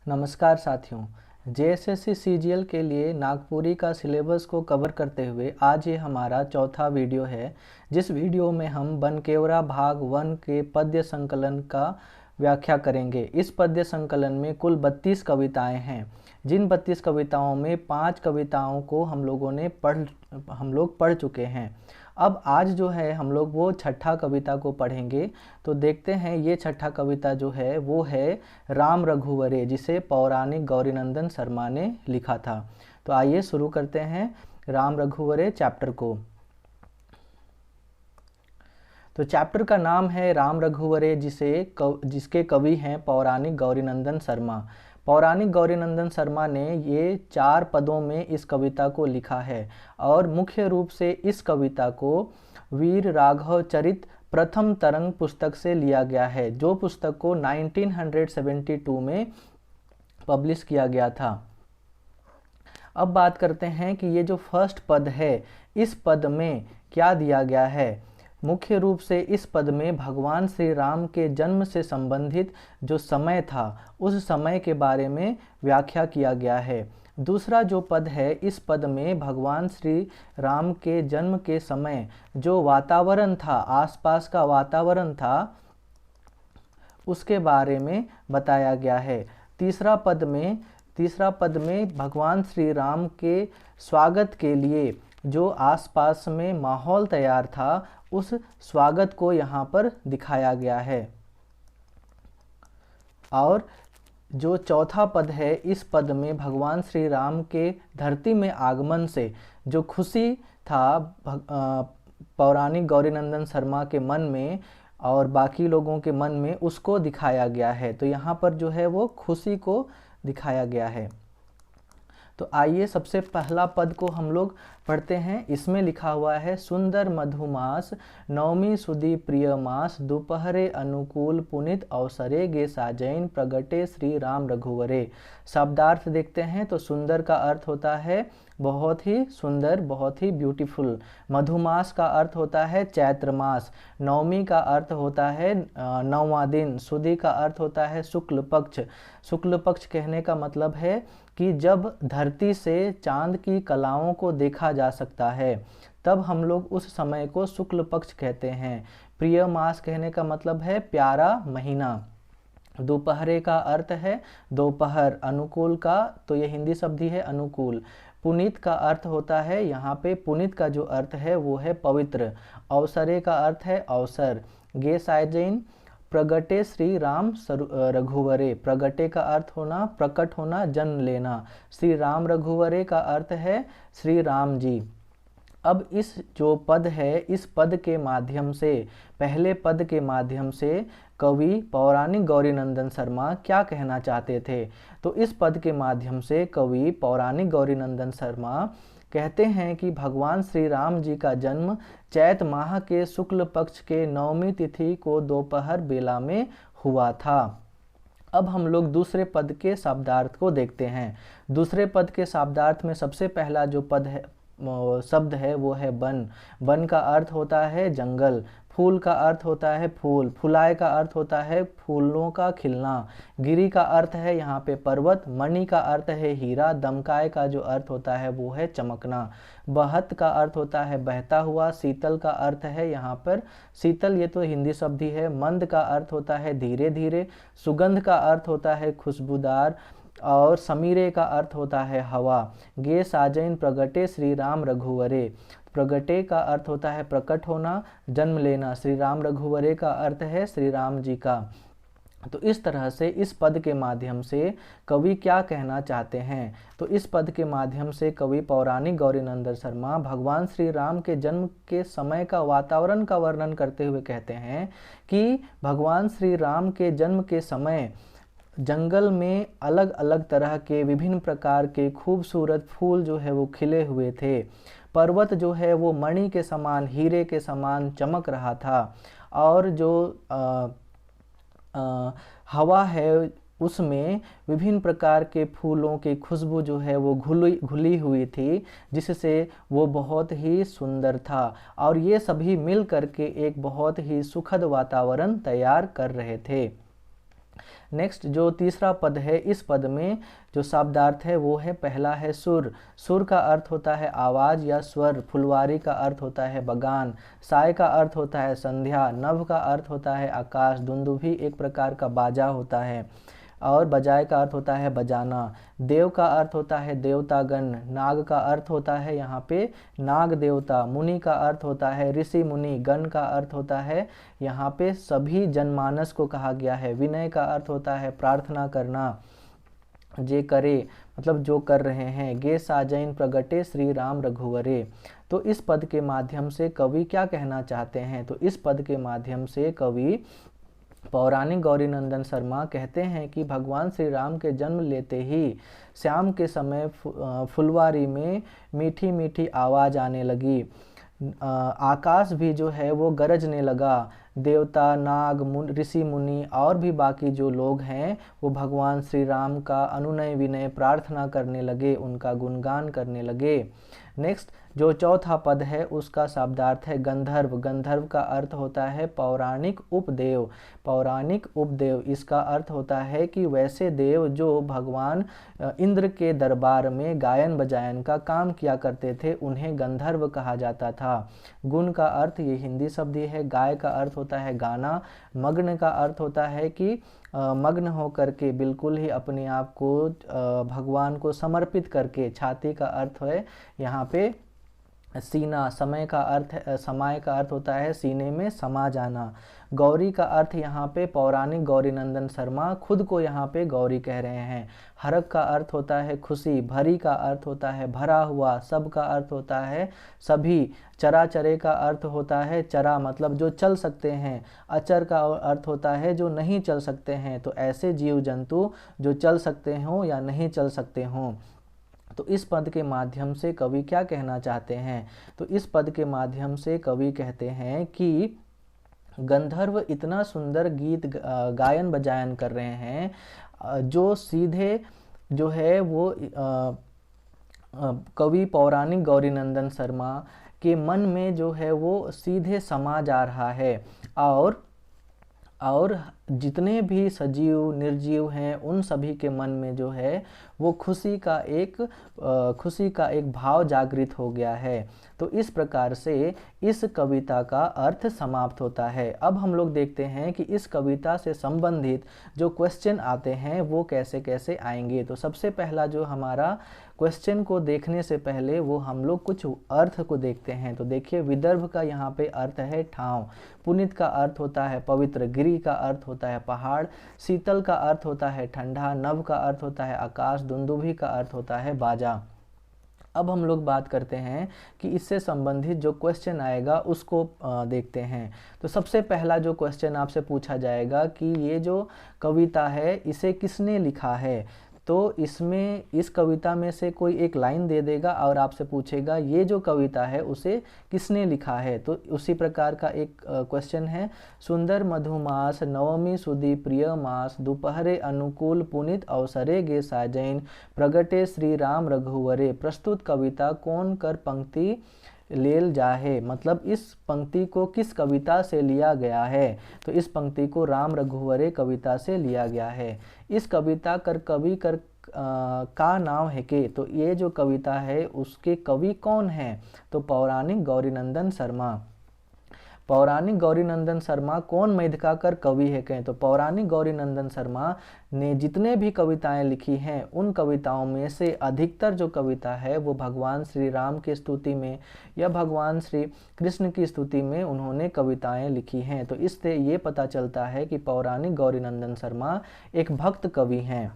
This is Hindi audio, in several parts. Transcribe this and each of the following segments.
नमस्कार साथियों। जेएसएससी सीजीएल के लिए नागपुरी का सिलेबस को कवर करते हुए आज ये हमारा चौथा वीडियो है, जिस वीडियो में हम बनकेवरा भाग 1 के पद्य संकलन का व्याख्या करेंगे। इस पद्य संकलन में कुल 32 कविताएं हैं, जिन 32 कविताओं में 5 कविताओं को हम लोग पढ़ चुके हैं। अब आज जो है हम लोग वो छठा कविता को पढ़ेंगे। तो देखते हैं ये छठा कविता जो है वो है राम रघुवरे, जिसे पौराणिक गौरीनंदन शर्मा ने लिखा था। तो आइए शुरू करते हैं राम रघुवरे चैप्टर को। तो चैप्टर का नाम है राम रघुवरे, जिसके कवि हैं पौराणिक गौरीनंदन शर्मा। पौराणिक गौरीनंदन शर्मा ने ये 4 पदों में इस कविता को लिखा है और मुख्य रूप से इस कविता को वीर राघव चरित प्रथम तरंग पुस्तक से लिया गया है, जो पुस्तक को 1972 में पब्लिश किया गया था। अब बात करते हैं कि ये जो फर्स्ट पद है, इस पद में क्या दिया गया है। मुख्य रूप से इस पद में भगवान श्री राम के जन्म से संबंधित जो समय था, उस समय के बारे में व्याख्या किया गया है। दूसरा जो पद है, इस पद में भगवान श्री राम के जन्म के समय जो वातावरण था, आसपास का वातावरण था, उसके बारे में बताया गया है। तीसरा पद में भगवान श्री राम के स्वागत के लिए जो आसपास में माहौल तैयार था, उस स्वागत को यहाँ पर दिखाया गया है। और जो चौथा पद है, इस पद में भगवान श्री राम के धरती में आगमन से जो खुशी था पौराणिक गौरीनंदन शर्मा के मन में और बाकी लोगों के मन में, उसको दिखाया गया है। तो यहाँ पर जो है वो खुशी को दिखाया गया है। तो आइए सबसे पहला पद को हम लोग पढ़ते हैं। इसमें लिखा हुआ है, सुंदर मधुमास नवमी सुदी प्रिय मास, दोपहरे अनुकूल पुनित अवसरे, गे साजैन प्रगटे श्री राम रघुवरे। शब्दार्थ देखते हैं। तो सुंदर का अर्थ होता है बहुत ही सुंदर, बहुत ही ब्यूटीफुल। मधुमास का अर्थ होता है चैत्र मास। नवमी का अर्थ होता है 9वां दिन। सुदी का अर्थ होता है शुक्ल पक्ष। शुक्ल पक्ष कहने का मतलब है कि जब धरती से चांद की कलाओं को देखा जा सकता है, तब हम लोग उस समय को शुक्ल पक्ष कहते हैं। प्रिय मास कहने का मतलब है प्यारा महीना। दोपहरे का अर्थ है दोपहर। अनुकूल का, तो ये हिंदी शब्द ही है अनुकूल। पुनीत का अर्थ होता है, यहाँ पे पुनीत का जो अर्थ है वो है पवित्र। अवसरे का अर्थ है अवसर। गे साइजैन प्रगटे श्री राम रघुवरे। प्रगटे का अर्थ होना प्रकट होना, जन्म लेना। श्री राम रघुवरे का अर्थ है श्री राम जी। अब इस जो पद है, इस पद के माध्यम से, पहले पद के माध्यम से कवि पौराणिक गौरीनंदन शर्मा क्या कहना चाहते थे। तो इस पद के माध्यम से कवि पौराणिक गौरीनंदन शर्मा कहते हैं कि भगवान श्री राम जी का जन्म चैत माह के शुक्ल पक्ष के 9वीं तिथि को दोपहर बेला में हुआ था। अब हम लोग दूसरे पद के शब्दार्थ को देखते हैं। दूसरे पद के शब्दार्थ में सबसे पहला जो पद है, शब्द है, वो है वन। वन का अर्थ होता है जंगल। फूल का अर्थ होता है फूल। फुलाए का अर्थ होता है फूलों का खिलना। गिरी का अर्थ है यहाँ पे पर्वत। मणि का अर्थ है हीरा। दमकाए का जो अर्थ होता है वो है चमकना। बहत का अर्थ होता है बहता हुआ। शीतल का अर्थ है यहाँ पर शीतल, ये तो हिंदी शब्द ही है। मंद का अर्थ होता है धीरे धीरे। सुगंध का अर्थ होता है खुशबूदार। और समीरे का अर्थ होता है हवा। गे साजैन प्रगटे श्री राम रघुवरे। प्रगटे का अर्थ होता है प्रकट होना, जन्म लेना। श्री राम रघुवरे का अर्थ है श्री राम जी का। तो इस तरह से इस पद के माध्यम से कवि क्या कहना चाहते हैं। तो इस पद के माध्यम से कवि पौराणिक गौरीनंदन शर्मा भगवान श्री राम के जन्म के समय का वातावरण का वर्णन करते हुए कहते हैं कि भगवान श्री राम के जन्म के समय जंगल में अलग अलग तरह के विभिन्न प्रकार के खूबसूरत फूल जो है वो खिले हुए थे। पर्वत जो है वो मणि के समान, हीरे के समान चमक रहा था। और जो हवा है, उसमें विभिन्न प्रकार के फूलों की खुशबू जो है वो घुली हुई थी, जिससे वो बहुत ही सुंदर था। और ये सभी मिल करके एक बहुत ही सुखद वातावरण तैयार कर रहे थे। नेक्स्ट जो तीसरा पद है, इस पद में जो शब्दार्थ है वो है, पहला है सुर। सुर का अर्थ होता है आवाज़ या स्वर। फुलवारी का अर्थ होता है बगान। साय का अर्थ होता है संध्या। नभ का अर्थ होता है आकाश। दुंदुभी एक प्रकार का बाजा होता है और बजाए का अर्थ होता है बजाना। देव का अर्थ होता है देवतागण। नाग का अर्थ होता है यहाँ पे नाग देवता। मुनि का अर्थ होता है ऋषि मुनि। गण का अर्थ होता है यहाँ पे सभी जनमानस को कहा गया है। विनय का अर्थ होता है प्रार्थना करना। जे करे मतलब जो कर रहे हैं। गे साजैन प्रगटे श्री राम रघुवरे। तो इस पद के माध्यम से कवि क्या कहना चाहते हैं? तो इस पद के माध्यम से कवि पौराणिक गौरीनंदन शर्मा कहते हैं कि भगवान श्री राम के जन्म लेते ही शाम के समय फुलवारी में मीठी मीठी आवाज़ आने लगी। आकाश भी जो है वो गरजने लगा। देवता, नाग, ऋषि मुनि और भी बाकी जो लोग हैं वो भगवान श्री राम का अनुनय विनय प्रार्थना करने लगे, उनका गुणगान करने लगे। नेक्स्ट जो चौथा पद है उसका शब्दार्थ है गंधर्व। गंधर्व का अर्थ होता है पौराणिक उपदेव। पौराणिक उपदेव इसका अर्थ होता है कि वैसे देव जो भगवान इंद्र के दरबार में गायन बजायन का काम किया करते थे, उन्हें गंधर्व कहा जाता था। गुण का अर्थ ये हिंदी शब्द ही है। गाय का अर्थ होता है गाना। मग्न का अर्थ होता है कि मग्न होकर के बिल्कुल ही अपने आप को भगवान को समर्पित करके। छाती का अर्थ है यहाँ पे सीना। समय का अर्थ होता है सीने में समा जाना। गौरी का अर्थ यहाँ पे पौराणिक गौरीनंदन शर्मा खुद को यहाँ पे गौरी कह रहे हैं। हरक का अर्थ होता है खुशी। भरी का अर्थ होता है भरा हुआ। सब का अर्थ होता है सभी। चराचरे का अर्थ होता है चरा मतलब जो चल सकते हैं। अचर का अर्थ होता है जो नहीं चल सकते हैं। तो ऐसे जीव जंतु जो चल सकते हों या नहीं चल सकते हों। तो इस पद के माध्यम से कवि क्या कहना चाहते हैं? तो इस पद के माध्यम से कवि कहते हैं कि गंधर्व इतना सुंदर गीत गायन बजायन कर रहे हैं जो सीधे जो है वो कवि पौराणिक गौरीनंदन शर्मा के मन में जो है वो सीधे समा जा रहा है। और जितने भी सजीव निर्जीव हैं उन सभी के मन में जो है वो खुशी का एक भाव जागृत हो गया है। तो इस प्रकार से इस कविता का अर्थ समाप्त होता है। अब हम लोग देखते हैं कि इस कविता से संबंधित जो क्वेश्चन आते हैं वो कैसे कैसे आएंगे। तो सबसे पहला जो हमारा क्वेश्चन को देखने से पहले वो हम लोग कुछ अर्थ को देखते हैं। तो देखिए विदर्भ का यहाँ पे अर्थ है ठाव। पुनीत का अर्थ होता है पवित्र। गिरि का अर्थ होता है पहाड़। शीतल का अर्थ होता है ठंडा। नभ का अर्थ होता है आकाश। दुंदुभी का अर्थ होता है बाजा। अब हम लोग बात करते हैं कि इससे संबंधित जो क्वेश्चन आएगा उसको देखते हैं। तो सबसे पहला जो क्वेश्चन आपसे पूछा जाएगा कि ये जो कविता है इसे किसने लिखा है। तो इसमें इस कविता में से कोई एक लाइन दे देगा और आपसे पूछेगा ये जो कविता है उसे किसने लिखा है। तो उसी प्रकार का एक क्वेश्चन है। सुंदर मधुमास नवमी सुदी प्रिय मास दोपहरे अनुकूल पुनित अवसरे गे साजैन प्रगटे श्री राम रघुवरे। प्रस्तुत कविता कौन कर पंक्ति लेल जाहे। मतलब इस पंक्ति को किस कविता से लिया गया है। तो इस पंक्ति को राम रघुवरे कविता से लिया गया है। इस कविता कर कवि कर का नाम है के। तो ये जो कविता है उसके कवि कौन है? तो पौराणिक गौरीनंदन शर्मा। पौराणिक गौरीनंदन शर्मा कौन मैथिका कर कवि है कहें। तो पौराणिक गौरीनंदन शर्मा ने जितने भी कविताएं लिखी हैं उन कविताओं में से अधिकतर जो कविता है वो भगवान श्री राम की स्तुति में या भगवान श्री कृष्ण की स्तुति में उन्होंने कविताएं लिखी हैं। तो इससे ये पता चलता है कि पौराणिक गौरीनंदन शर्मा एक भक्त कवि हैं।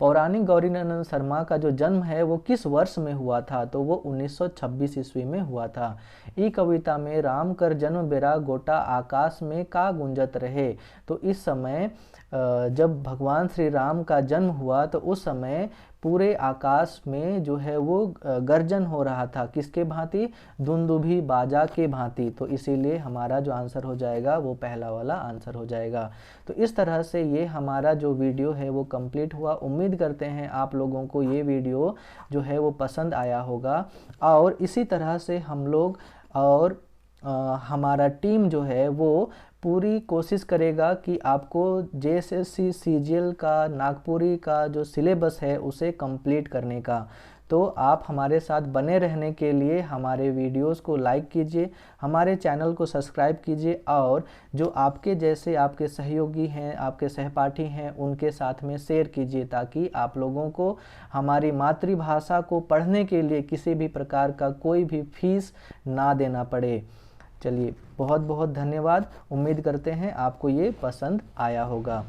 पौराणिक गौरीनंदन शर्मा का जो जन्म है वो किस वर्ष में हुआ था? तो वो 1926 ईस्वी में हुआ था। ई कविता में राम कर जन्म बेरा गोटा आकाश में का गुंजत रहे। तो इस समय जब भगवान श्री राम का जन्म हुआ तो उस समय पूरे आकाश में जो है वो गर्जन हो रहा था। किसके भांति? दुंदुभी बाजा के भांति। तो इसीलिए हमारा जो आंसर हो जाएगा वो पहला वाला आंसर हो जाएगा। तो इस तरह से ये हमारा जो वीडियो है वो कंप्लीट हुआ। उम्मीद करते हैं आप लोगों को ये वीडियो जो है वो पसंद आया होगा। और इसी तरह से हम लोग और हमारा टीम जो है वो पूरी कोशिश करेगा कि आपको जेएसएससी सीजीएल का नागपुरी का जो सिलेबस है उसे कंप्लीट करने का। तो आप हमारे साथ बने रहने के लिए हमारे वीडियोस को लाइक कीजिए, हमारे चैनल को सब्सक्राइब कीजिए और जो आपके जैसे आपके सहयोगी हैं, आपके सहपाठी हैं, उनके साथ में शेयर कीजिए ताकि आप लोगों को हमारी मातृभाषा को पढ़ने के लिए किसी भी प्रकार का कोई भी फीस ना देना पड़े। चलिए, बहुत बहुत धन्यवाद। उम्मीद करते हैं आपको ये पसंद आया होगा।